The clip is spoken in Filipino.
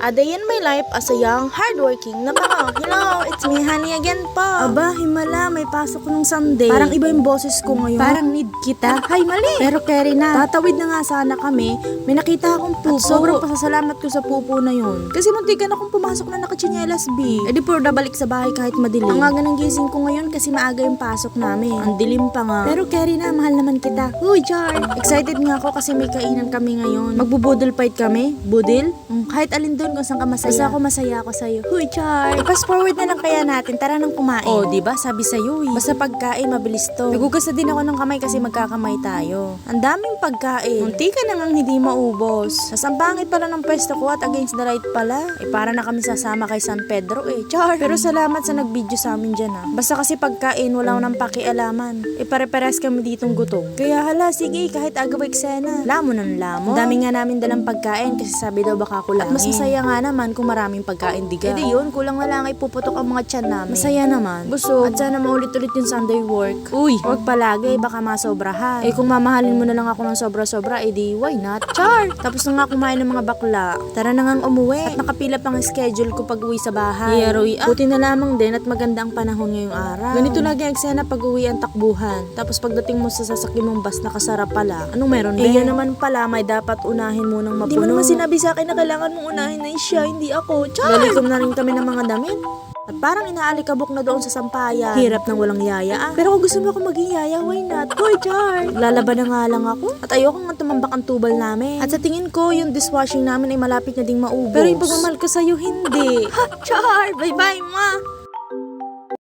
A day in my life as a young, hardworking na mga. Hello, it's me, Honey, again po. Aba, himala, may pasok nung Sunday. Parang iba yung boses ko ngayon. Parang need kita. Hay, mali. Pero carry na. Tatawid na nga sana kami. May nakita akong pupo. At sobrang pasasalamat ko sa pupo na yun. Kasi muntikan akong pumasok na nakachinelas, B. E di puro balik sa bahay kahit madilim. Ang aga ng gising ko ngayon kasi maaga yung pasok namin. Ang dilim pa nga. Pero carry na, mahal naman kita. Uy, Char. Excited nga ako kasi may kainan kami ngayon. Magbubudol fight kami. Budil? Kahit alin doon kung saan ka masaya. Basta ako masaya ako sa'yo. Huy, Char! Fast forward na lang kaya natin. Tara nang kumain. Oh, diba? Sabi sa'yo eh. Basta pagkain, mabilis to. Nagugas na din ako ng kamay kasi magkakamay tayo. Ang daming pagkain. Munti ka nang hindi maubos. Tas ang pangit pala ng pwesto ko at against the light pala. Eh, para na kami sasama kay San Pedro eh. Char! Pero salamat sa nag-video sa amin dyan ah. Basta kasi pagkain, wala ko nang pakialaman. Eh, pare-pares kami ditong gutom. Kaya hala, sige, kahit agaw eksena. Lamon ng lamon. Ang dami nga namin dalang pagkain kasi sabi daw baka kulangin. At mas masaya nga naman kung maraming pagkain diga. E di yun, kulang na lang ay puputok ang mga tiyan namin. Masaya naman. Busog. At sana maulit-ulit yung Sunday work. Uy, huwag palagi, baka masobrahan. Eh kung mamahalin mo na lang ako ng sobra-sobra, eh di why not? Char! Tapos na nga kumain ng mga bakla. Tara na ngang umuwi. At nakapila pang schedule ko pag uwi sa bahay. Buti na lamang din at maganda ang panahon ngayong araw. Ganito lagi ang eksena pag uwi ang takbuhan. Tapos pagdating mo sa sasakyan mong bus, nakasara pala. Anong meron din? Eh yan naman pala, may dapat unahin mo ng mapuno. Hindi mo naman sinabi sa akin na kailangan mong unahin na siya, hindi ako. Char! Balikom na rin kami ng mga damit. At parang inaalikabok na doon sa sampayan. Hirap nang walang yaya ah. Pero kung gusto mo ako maging yaya, why not? Hoy, Char! Lalaban na nga lang ako. At ayoko nga tumambak ang tubal namin. At sa tingin ko, yung dishwashing namin ay malapit na ding maubos. Pero yung pagmamahal ko sa'yo, hindi. Ha, Char! Bye-bye, ma!